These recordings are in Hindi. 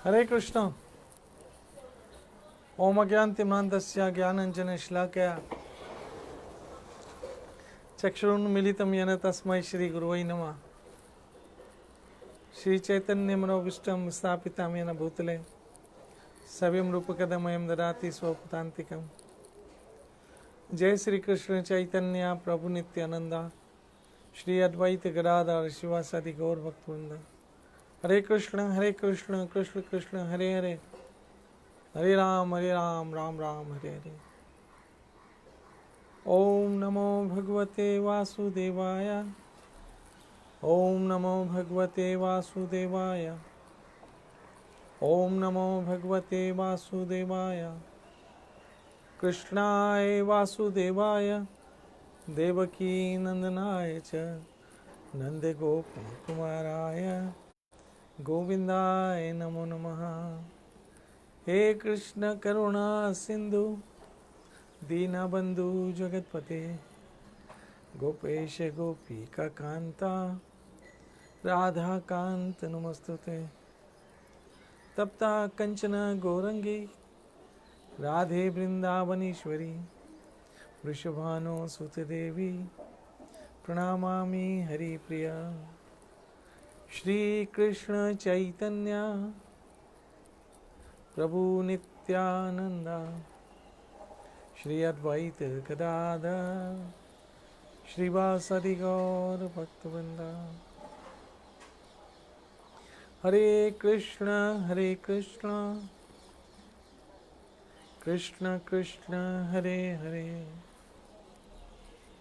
हरे कृष्ण। ओम अज्ञानतिम्नान्तस्य ज्ञानाञ्जनशलाकया चक्षुरुन्मीलितं येन तस्मै श्रीगुरुवे नमः। श्रीचैतन्यमनोभीष्टं स्थापितं येन भूतले सव्यं रूपकदमयं ददाति स्वपदान्तिकं। जय श्री कृष्ण चैतन्य प्रभु नित्यानंदा श्री अद्वैत गदाधर शिवासादि गौर भक्तवृंद। हरे कृष्ण कृष्ण कृष्ण हरे हरे, हरे राम राम राम हरे हरे। ओम नमो भगवते वासुदेवाय, ओम नमो भगवते वासुदेवाय, ओम नमो भगवते वासुदेवाय। कृष्णाय वासुदेवाय देवकी नंदनाय च नंदगोप कुमाराय गोविंदाय नमो नमः। हे कृष्ण करुणा सिंधु दीनबंधु जगतपते गोपेश गोपिका कांता राधा कांत नमस्तुते। तप्ता कंचन गौरंगी राधे वृंदावनीश्वरी वृषभानो सुतदेवी प्रणमामि हरिप्रिया। श्री कृष्ण चैतन्य प्रभु नित्यानंदा श्री अद्वैत गदाधर श्रीवासदि गौर भक्तवृंदा। हरे कृष्ण कृष्ण कृष्ण हरे हरे,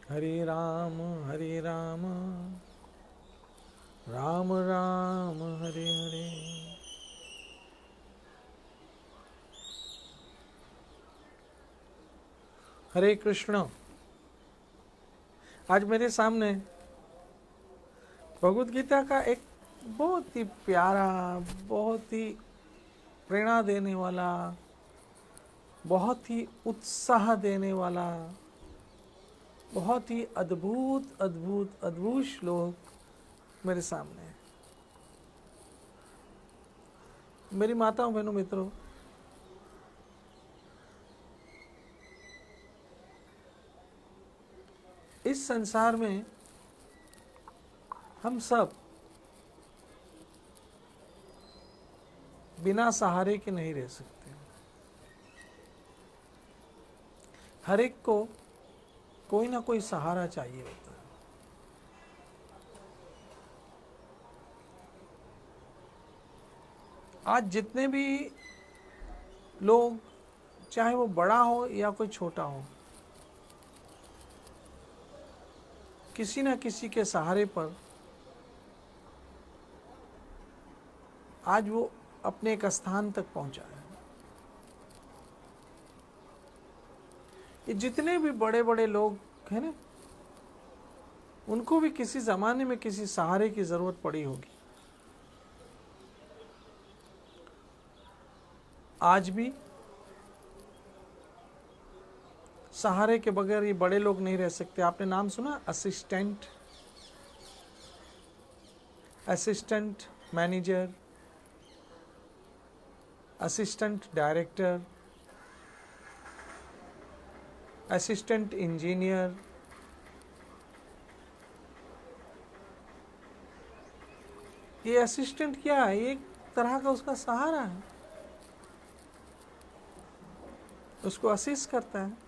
हरे राम राम राम हरे हरे। हरे कृष्ण। आज मेरे सामने भगवद गीता का एक बहुत ही प्यारा, बहुत ही प्रेरणा देने वाला, बहुत ही उत्साह देने वाला, बहुत ही अद्भुत अद्भुत अद्भुत श्लोक मेरे सामने है। मेरी माताओं बहनों मित्रों, इस संसार में हम सब बिना सहारे के नहीं रह सकते। हर एक को कोई ना कोई सहारा चाहिए होता है। आज जितने भी लोग, चाहे वो बड़ा हो या कोई छोटा हो, किसी न किसी के सहारे पर आज वो अपने एक स्थान तक पहुंचा है। ये जितने भी बड़े बड़े लोग हैं ना, उनको भी किसी जमाने में किसी सहारे की जरूरत पड़ी होगी। आज भी सहारे के बगैर ये बड़े लोग नहीं रह सकते। आपने नाम सुना assistant manager, assistant director, assistant engineer. ये असिस्टेंट क्या है? एक तरह का उसका सहारा है, उसको असिस्ट करता है।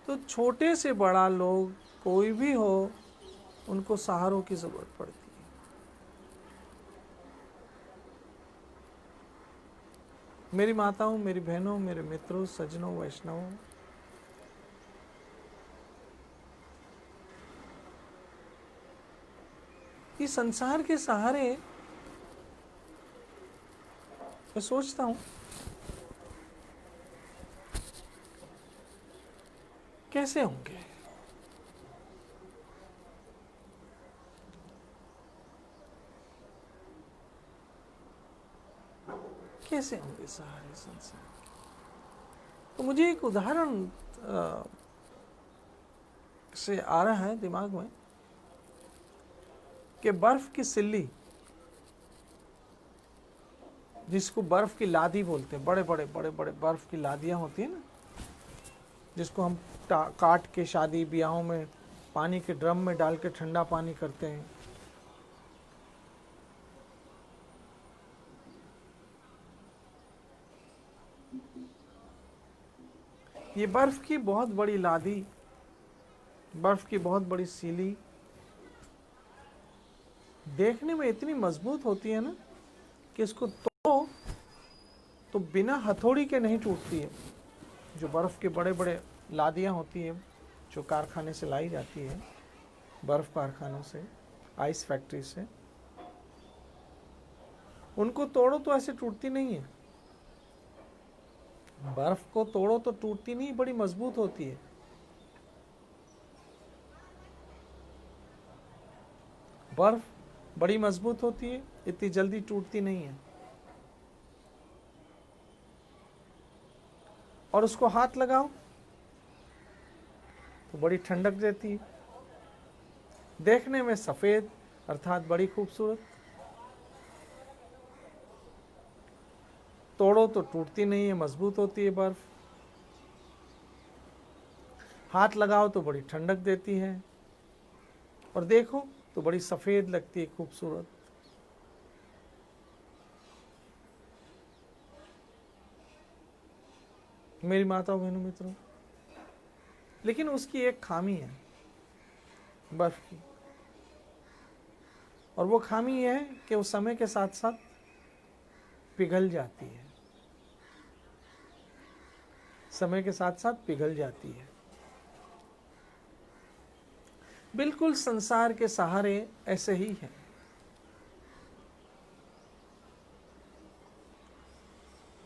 तो छोटे से बड़ा लोग कोई भी हो, उनको सहारों की जरूरत पड़ती है। मेरी माताओं, मेरी बहनों, मेरे मित्रों, सज्जनों, वैष्णवों, इस संसार के सहारे मैं सोचता हूं कैसे होंगे। कैसे होंगे सहारे संसार के? तो मुझे एक उदाहरण से आ रहा है दिमाग में कि बर्फ की सिल्ली जिसको बर्फ की लादी बोलते हैं, बड़े बड़े बड़े बड़े बर्फ की लादियां होती है ना, जिसको हम काट के शादी ब्याहों में पानी के ड्रम में डाल के ठंडा पानी करते हैं। ये बर्फ की बहुत बड़ी लादी, बर्फ की बहुत बड़ी सीली देखने में इतनी मजबूत होती है ना कि इसको तो बिना हथौड़ी के नहीं टूटती है। जो बर्फ के बड़े बड़े लादियां होती है जो कारखाने से लाई जाती है, बर्फ कारखानों से, आइस फैक्ट्री से, उनको तोड़ो तो ऐसे टूटती नहीं है। बर्फ को तोड़ो तो टूटती नहीं, बड़ी मजबूत होती है। बर्फ बड़ी मजबूत होती है, इतनी जल्दी टूटती नहीं है। और उसको हाथ लगाओ तो बड़ी ठंडक देती है, देखने में सफेद अर्थात बड़ी खूबसूरत। तोड़ो तो टूटती नहीं है, मजबूत होती है बर्फ। हाथ लगाओ तो बड़ी ठंडक देती है, और देखो तो बड़ी सफेद लगती है, खूबसूरत। मेरी माताओं बहनों मित्रों, लेकिन उसकी एक खामी है बर्फ की, और वो खामी यह है कि वो समय के साथ साथ पिघल जाती है। समय के साथ साथ पिघल जाती है। बिल्कुल संसार के सहारे ऐसे ही है।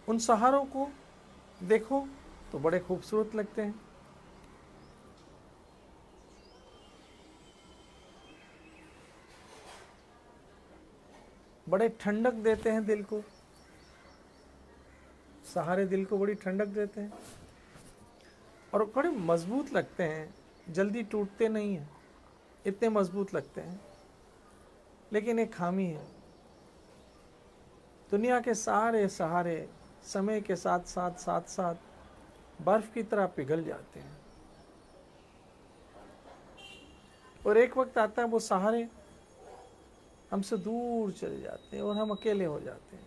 उन सहारों को देखो तो बड़े खूबसूरत लगते हैं, बड़े ठंडक देते हैं दिल को। सहारे दिल को बड़ी ठंडक देते हैं और बड़े मजबूत लगते हैं, जल्दी टूटते नहीं हैं, इतने मजबूत लगते हैं। लेकिन एक खामी है, दुनिया के सारे सहारे समय के साथ साथ साथ साथ बर्फ की तरह पिघल जाते हैं, और एक वक्त आता है वो सहारे हमसे दूर चले जाते हैं और हम अकेले हो जाते हैं।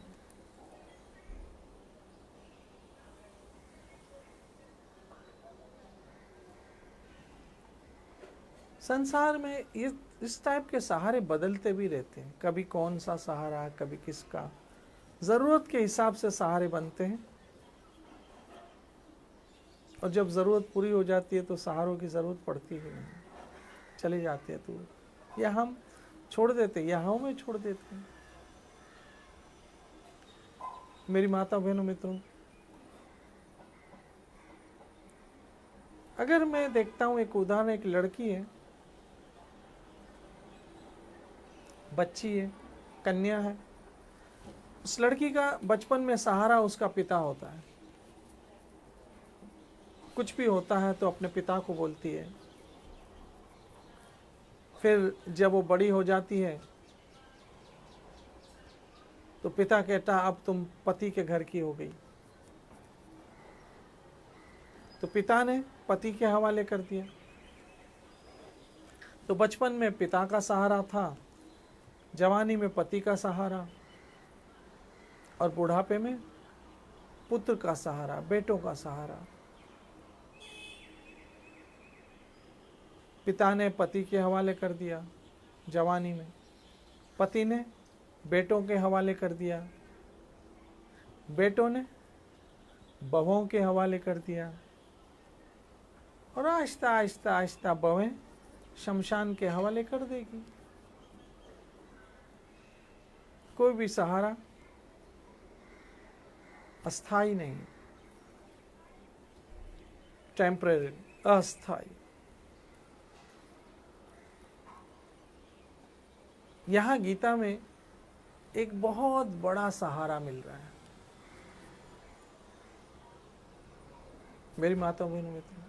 संसार में इस टाइप के सहारे बदलते भी रहते हैं, कभी कौन सा सहारा, कभी किसका। जरूरत के हिसाब से सहारे बनते हैं, और जब जरूरत पूरी हो जाती है तो सहारों की जरूरत पड़ती ही नहीं, चले जाते हैं दूर, या हम छोड़ देते हैं, या हमें छोड़ देते हैं। मेरी माता बहनों मित्रों, अगर मैं देखता हूं एक उदाहरण, एक लड़की है, बच्ची है, कन्या है। उस लड़की का बचपन में सहारा उसका पिता होता है। कुछ भी होता है तो अपने पिता को बोलती है। फिर जब वो बड़ी हो जाती है तो पिता कहता अब तुम पति के घर की हो गई, तो पिता ने पति के हवाले कर दिया। तो बचपन में पिता का सहारा था, जवानी में पति का सहारा, और बुढ़ापे में पुत्र का सहारा, बेटों का सहारा। पिता ने पति के हवाले कर दिया जवानी में, पति ने बेटों के हवाले कर दिया, बेटों ने बहुओं के हवाले कर दिया, और आहिस्ता आहिस्ता आहिस्ता बहुएं शमशान के हवाले कर देगी। कोई भी सहारा अस्थाई नहीं, टेम्परेरी, अस्थाई। यहां गीता में एक बहुत बड़ा सहारा मिल रहा है। मेरी माता बहनों मित्रों,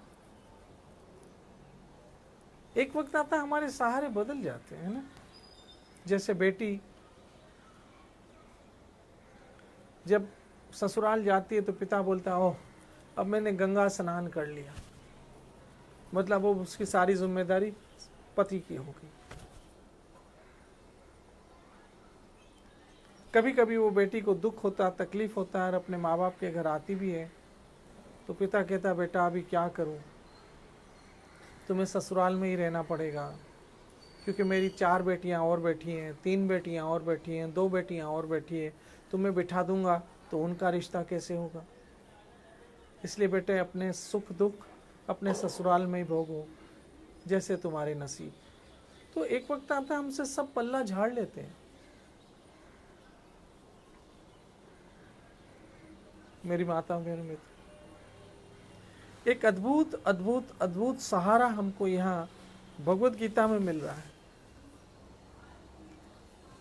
एक वक्त आता है हमारे सहारे बदल जाते हैं ना। जैसे बेटी जब ससुराल जाती है तो पिता बोलता है ओह अब मैंने गंगा स्नान कर लिया, मतलब वो उसकी सारी जिम्मेदारी पति की हो गई। कभी कभी वो बेटी को दुख होता, तकलीफ होता है और अपने माँ बाप के घर आती भी है तो पिता कहता बेटा अभी क्या करूं, तुम्हें ससुराल में ही रहना पड़ेगा, क्योंकि मेरी 4 बेटियां और बैठी हैं, 3 बेटियां और बैठी हैं, 2 बेटियां और बैठी हैं, तुम्हें बिठा दूंगा तो उनका रिश्ता कैसे होगा। इसलिए बेटे अपने सुख दुख अपने ससुराल में ही भोगो, जैसे तुम्हारे नसीब। तो एक वक्त आता है हमसे सब पल्ला झाड़ लेते हैं। मेरी माता मेरे मित्र, एक अद्भुत अद्भुत अद्भुत सहारा हमको यहाँ भगवत गीता में मिल रहा है।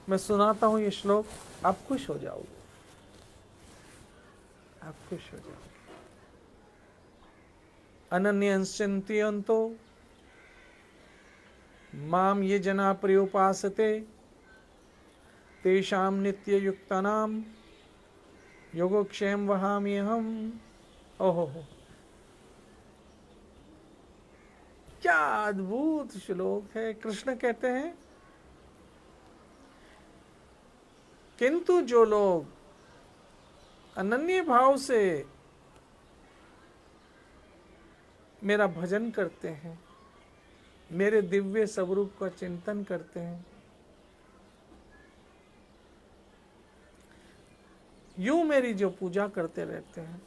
मैं सुनाता हूँ ये श्लोक, आप खुश हो जाओगे, आप खुश हो जाओगे। अनन्यश्चिन्तयन्तो माम ये जना पर्युपासते तेषां नित्ययुक्तानां योगक्षेम वहाम्यहम्। ओहो, क्या अद्भुत श्लोक है। कृष्ण कहते हैं किंतु जो लोग अनन्य भाव से मेरा भजन करते हैं, मेरे दिव्य स्वरूप का चिंतन करते हैं, यूं मेरी जो पूजा करते रहते हैं,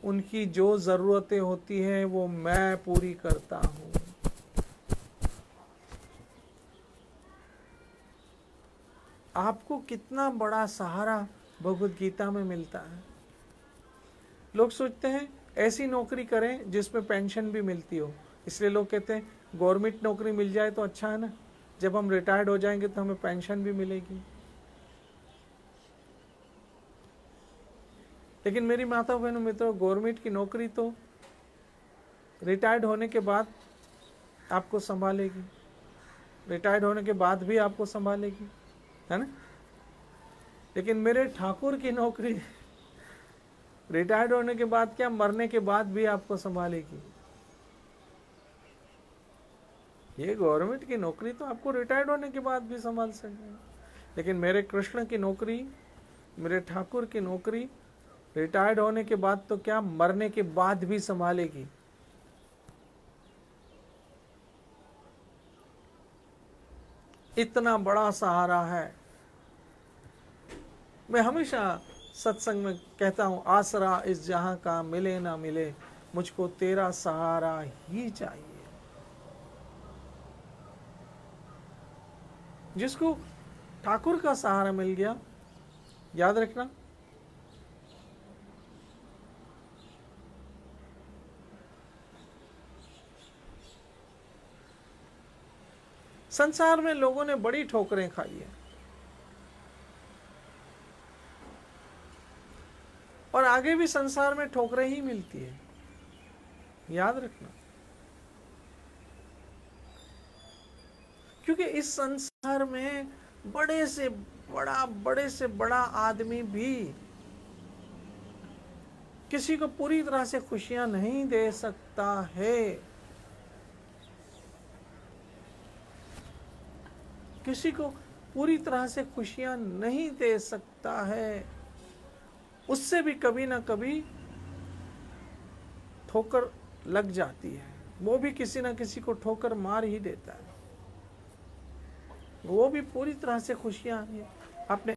उनकी जो जरूरतें होती हैं वो मैं पूरी करता हूं। आपको कितना बड़ा सहारा भगवत गीता में मिलता है। लोग सोचते हैं ऐसी नौकरी करें जिसमें पेंशन भी मिलती हो, इसलिए लोग कहते हैं गवर्नमेंट नौकरी मिल जाए तो अच्छा है ना, जब हम रिटायर्ड हो जाएंगे तो हमें पेंशन भी मिलेगी। लेकिन मेरी माता बहनों मित्रों, गवर्नमेंट की नौकरी तो रिटायर्ड होने के बाद आपको संभालेगी, रिटायर्ड होने के बाद भी आपको संभालेगी, है ना। लेकिन मेरे ठाकुर की नौकरी रिटायर्ड होने के बाद क्या, मरने के बाद भी आपको संभालेगी। ये गवर्नमेंट की नौकरी तो आपको रिटायर्ड होने के बाद भी संभाल सकते हैं, लेकिन मेरे कृष्ण की नौकरी, मेरे ठाकुर की नौकरी रिटायर्ड होने के बाद तो क्या, मरने के बाद भी संभालेगी। इतना बड़ा सहारा है। मैं हमेशा सत्संग में कहता हूं, आसरा इस जहां का मिले ना मिले, मुझको तेरा सहारा ही चाहिए। जिसको ठाकुर का सहारा मिल गया, याद रखना संसार में लोगों ने बड़ी ठोकरें खाई है और आगे भी संसार में ठोकरें ही मिलती है, याद रखना। क्योंकि इस संसार में बड़े से बड़ा आदमी भी किसी को पूरी तरह से खुशियां नहीं दे सकता है। किसी को पूरी तरह से खुशियां नहीं दे सकता है। उससे भी कभी ना कभी ठोकर लग जाती है, वो भी किसी ना किसी को ठोकर मार ही देता है, वो भी पूरी तरह से खुशियां नहीं। आपने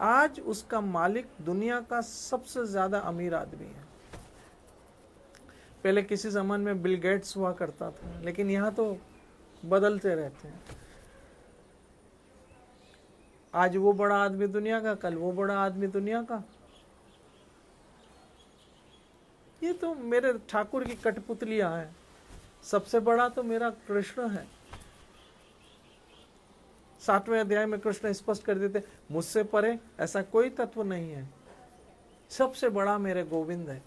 आज उसका मालिक दुनिया का सबसे ज्यादा अमीर आदमी है। पहले किसी जमान में बिल गेट्स हुआ करता था, लेकिन यहां तो बदलते रहते हैं। आज वो बड़ा आदमी दुनिया का, कल वो बड़ा आदमी दुनिया का। ये तो मेरे ठाकुर की कठपुतलियां हैं। सबसे बड़ा तो मेरा कृष्ण है। 7वें अध्याय में कृष्ण स्पष्ट कर देते, मुझसे परे ऐसा कोई तत्व नहीं है। सबसे बड़ा मेरे गोविंद है,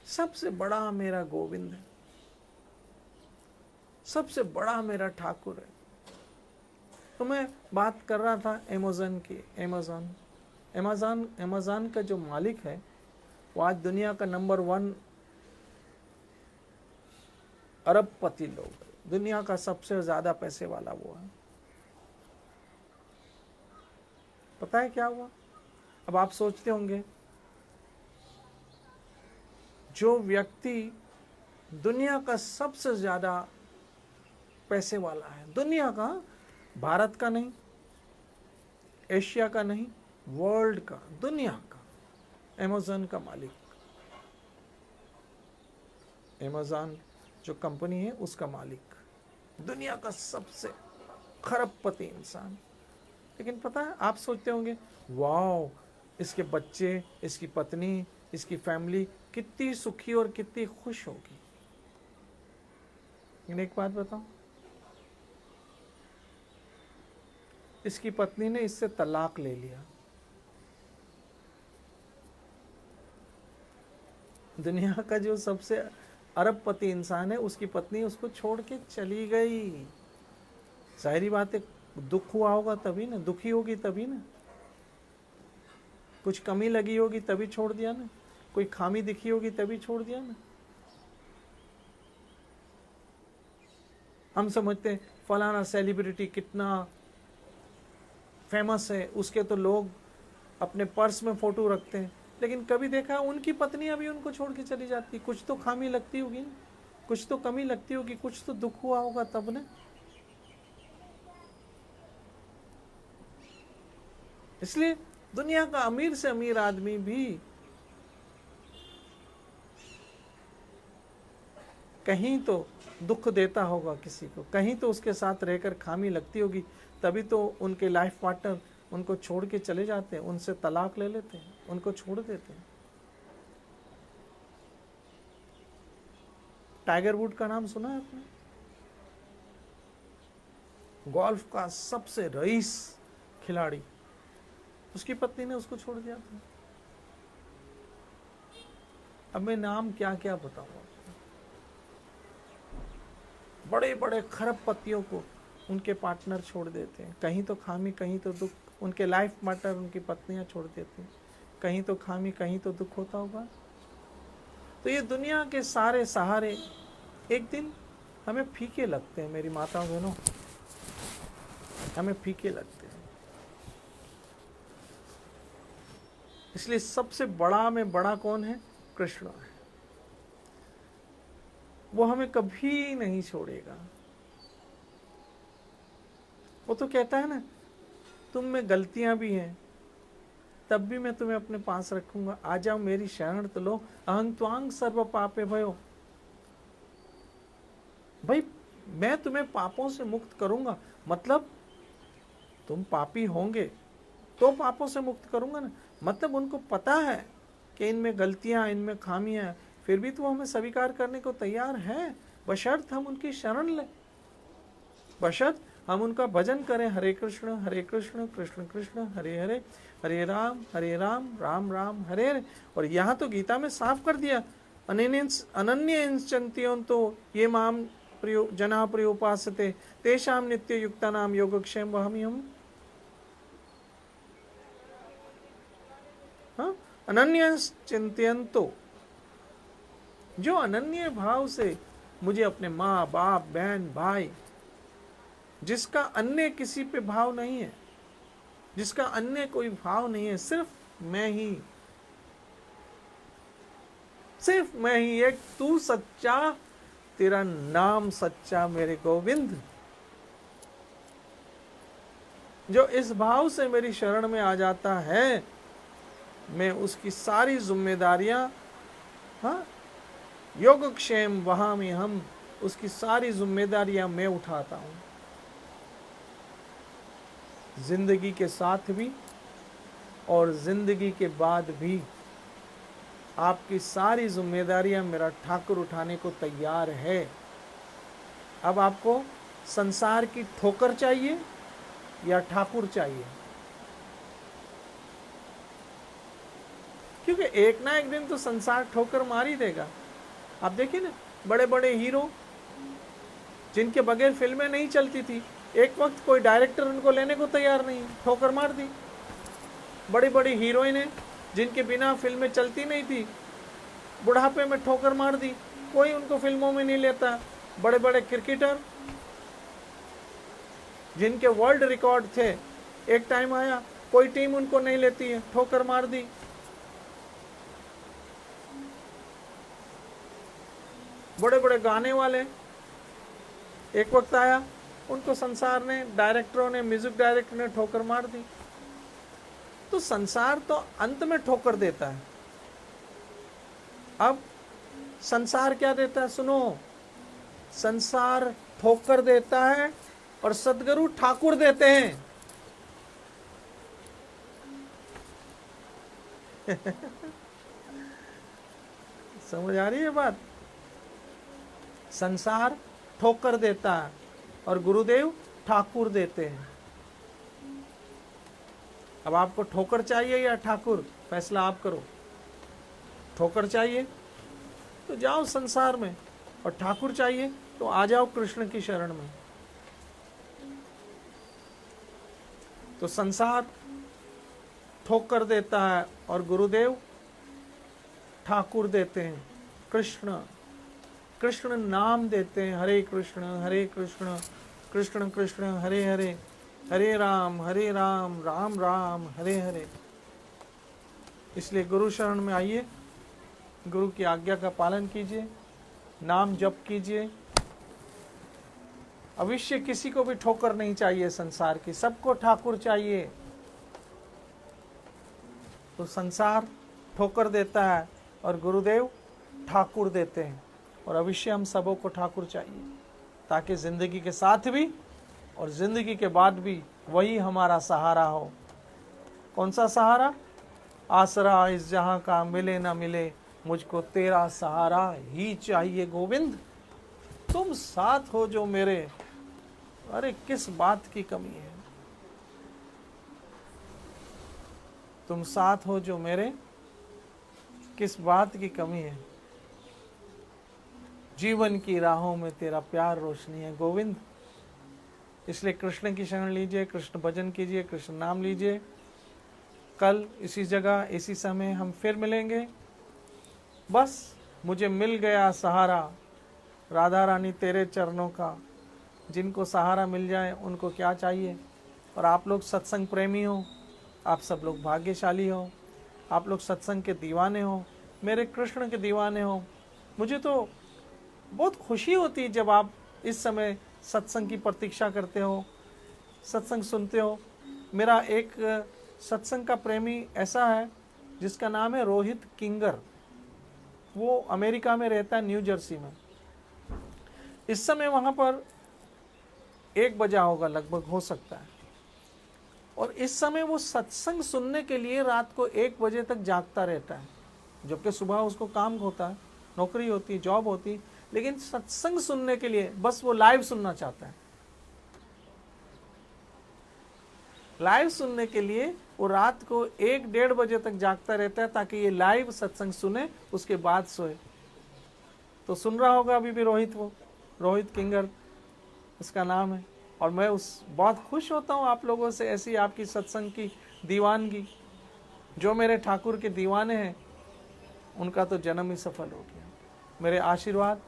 सबसे बड़ा मेरा गोविंद है। सबसे बड़ा मेरा ठाकुर है। तो मैं बात कर रहा था अमेज़न की। अमेज़न का जो मालिक है वो आज दुनिया का नंबर 1 अरबपति लोग, दुनिया का सबसे ज्यादा पैसे वाला वो है। पता है क्या हुआ? अब आप सोचते होंगे जो व्यक्ति दुनिया का सबसे ज्यादा पैसे वाला है, दुनिया का, भारत का नहीं, एशिया का नहीं, वर्ल्ड का, दुनिया का, अमेज़न का मालिक, अमेज़न जो कंपनी है उसका मालिक, दुनिया का सबसे खरबपति इंसान। लेकिन पता है, आप सोचते होंगे वाओ, इसके बच्चे, इसकी पत्नी, इसकी फैमिली कितनी सुखी और कितनी खुश होगी। लेकिन एक बात बताऊं, इसकी पत्नी ने इससे तलाक ले लिया। दुनिया का जो सबसे अरबपति इंसान है, उसकी पत्नी उसको छोड़ के चली गई। जाहिर बात है, दुख हुआ होगा तभी ना, दुखी होगी तभी ना, कुछ कमी लगी होगी तभी छोड़ दिया ना, कोई खामी दिखी होगी तभी छोड़ दिया ना। हम समझते हैं फलाना सेलिब्रिटी कितना फेमस है, उसके तो लोग अपने पर्स में फोटो रखते हैं, लेकिन कभी देखा उनकी पत्नी अभी उनको छोड़ के चली जाती। कुछ तो खामी लगती होगी ना, कुछ तो कमी लगती होगी, कुछ तो दुख हुआ होगा तब ना। इसलिए दुनिया का अमीर से अमीर आदमी भी कहीं तो दुख देता होगा किसी को, कहीं तो उसके साथ रहकर खामी लगती होगी, तभी तो उनके लाइफ पार्टनर उनको छोड़ के चले जाते हैं, उनसे तलाक ले लेते हैं, उनको छोड़ देते हैं। टाइगर वुड का नाम सुना है आपने? गोल्फ का सबसे रईस खिलाड़ी, उसकी पत्नी ने उसको छोड़ दिया था। अब मैं नाम क्या क्या बताऊंगा। बड़े बड़े खरबपतियों को उनके पार्टनर छोड़ देते हैं, कहीं तो खामी कहीं तो दुख, उनके लाइफ पार्टनर उनकी पत्नियां छोड़ देती हैं, कहीं तो खामी कहीं तो दुख होता होगा। तो ये दुनिया के सारे सहारे एक दिन हमें फीके लगते हैं मेरी माताओं बहनों, हमें फीके लगते हैं। इसलिए सबसे बड़ा में बड़ा कौन है? कृष्ण है। वो हमें कभी नहीं छोड़ेगा। वो तो कहता है ना, तुम में गलतियां भी हैं तब भी मैं तुम्हें अपने पास रखूंगा, आ जाओ मेरी शरण तो लो, अहं त्वांग सर्व पापे भयो। भाई मैं तुम्हें पापों से मुक्त करूंगा, मतलब तुम पापी होंगे तो पापों से मुक्त करूंगा ना। मतलब उनको पता है कि इनमें गलतियां, इनमें खामियां, फिर भी तो हमें स्वीकार करने को तैयार है, बशर्त हम उनकी शरण लें, बशर्त हम उनका भजन करें। हरे कृष्ण कृष्ण कृष्ण हरे हरे, हरे राम राम राम हरे हरे। और यहाँ तो गीता में साफ कर दिया, अनन्य चिंतयन्तो ये माम जना प्रियोपासते तेषां नित्य युक्तानां योगक्षेम वहामि हम। अनन्य चिंतयन्तो, जो अनन्य भाव से मुझे अपने माँ बाप बहन भाई, जिसका अन्य किसी पे भाव नहीं है, जिसका अन्य कोई भाव नहीं है, सिर्फ मैं ही एक, तू सच्चा, तेरा नाम सच्चा मेरे गोविंद, जो इस भाव से मेरी शरण में आ जाता है, मैं उसकी सारी जिम्मेदारियां, योगक्षेम वहां में हम, उसकी सारी जिम्मेदारियां मैं उठाता हूं। जिंदगी के साथ भी और जिंदगी के बाद भी आपकी सारी जिम्मेदारियां मेरा ठाकुर उठाने को तैयार है। अब आपको संसार की ठोकर चाहिए या ठाकुर चाहिए? क्योंकि एक ना एक दिन तो संसार ठोकर मार ही देगा। आप देखिए ना, बड़े बड़े हीरो जिनके बगैर फिल्में नहीं चलती थी। एक वक्त कोई डायरेक्टर उनको लेने को तैयार नहीं, ठोकर मार दी। बड़ी बड़ी हीरोइनें जिनके बिना फिल्में चलती नहीं थी, बुढ़ापे में ठोकर मार दी, कोई उनको फिल्मों में नहीं लेता। बड़े बड़े क्रिकेटर जिनके वर्ल्ड रिकॉर्ड थे, एक टाइम आया कोई टीम उनको नहीं लेती है, ठोकर मार दी। बड़े बड़े गाने वाले, एक वक्त आया उनको संसार ने, डायरेक्टरों ने, म्यूजिक डायरेक्टर ने ठोकर मार दी। तो संसार तो अंत में ठोकर देता है। अब संसार क्या देता है? सुनो, संसार ठोकर देता है और सदगुरु ठाकुर देते हैं। समझ आ रही है बात? संसार ठोकर देता है और गुरुदेव ठाकुर देते हैं। अब आपको ठोकर चाहिए या ठाकुर, फैसला आप करो। ठोकर चाहिए तो जाओ संसार में, और ठाकुर चाहिए तो आ जाओ कृष्ण की शरण में। तो संसार ठोकर देता है और गुरुदेव ठाकुर देते हैं। कृष्ण कृष्ण नाम देते हैं। हरे कृष्ण कृष्ण कृष्ण हरे हरे, हरे राम राम राम हरे हरे। इसलिए गुरु शरण में आइए, गुरु की आज्ञा का पालन कीजिए, नाम जप कीजिए। अवश्य किसी को भी ठोकर नहीं चाहिए संसार की, सबको ठाकुर चाहिए। तो संसार ठोकर देता है और गुरुदेव ठाकुर देते हैं, और अवश्य हम सबों को ठाकुर चाहिए, ताकि जिंदगी के साथ भी और जिंदगी के बाद भी वही हमारा सहारा हो। कौन सा सहारा? आसरा इस जहां का मिले ना मिले, मुझको तेरा सहारा ही चाहिए गोविंद। तुम साथ हो जो मेरे, अरे किस बात की कमी है। तुम साथ हो जो मेरे, किस बात की कमी है। जीवन की राहों में तेरा प्यार रोशनी है गोविंद। इसलिए कृष्ण की शरण लीजिए, कृष्ण भजन कीजिए, कृष्ण नाम लीजिए। कल इसी जगह इसी समय हम फिर मिलेंगे। बस मुझे मिल गया सहारा, राधा रानी तेरे चरणों का। जिनको सहारा मिल जाए उनको क्या चाहिए। और आप लोग सत्संग प्रेमी हो, आप सब लोग भाग्यशाली हो, आप लोग सत्संग के दीवाने हो, मेरे कृष्ण के दीवाने हो। मुझे तो बहुत खुशी होती है जब आप इस समय सत्संग की प्रतीक्षा करते हो, सत्संग सुनते हो। मेरा एक सत्संग का प्रेमी ऐसा है जिसका नाम है रोहित किंगर। वो अमेरिका में रहता है, न्यू जर्सी में। इस समय वहाँ पर 1 बजा होगा लगभग, हो सकता है। और इस समय वो सत्संग सुनने के लिए रात को 1 बजे तक जागता रहता है, जबकि सुबह उसको काम होता है, नौकरी होती है, जॉब होती है, लेकिन सत्संग सुनने के लिए बस वो लाइव सुनना चाहता है। लाइव सुनने के लिए वो रात को 1-1:30 बजे तक जागता रहता है, ताकि ये लाइव सत्संग सुने, उसके बाद सोए। तो सुन रहा होगा अभी भी रोहित, वो रोहित किंगर उसका नाम है। और मैं बहुत खुश होता हूँ आप लोगों से ऐसी आपकी सत्संग की दीवानगी। जो मेरे ठाकुर के दीवाने हैं उनका तो जन्म ही सफल हो गया। मेरे आशीर्वाद,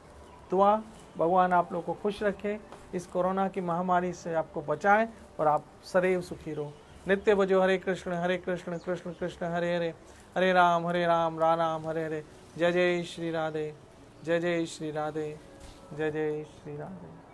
दुआ, भगवान आप लोग को खुश रखे, इस कोरोना की महामारी से आपको बचाए और आप सदैव सुखी रहो। नित्य बजो हरे कृष्ण कृष्ण कृष्ण हरे हरे, हरे राम राम राम हरे हरे। जय जय श्री राधे, जय जय श्री राधे, जय जय श्री राधे।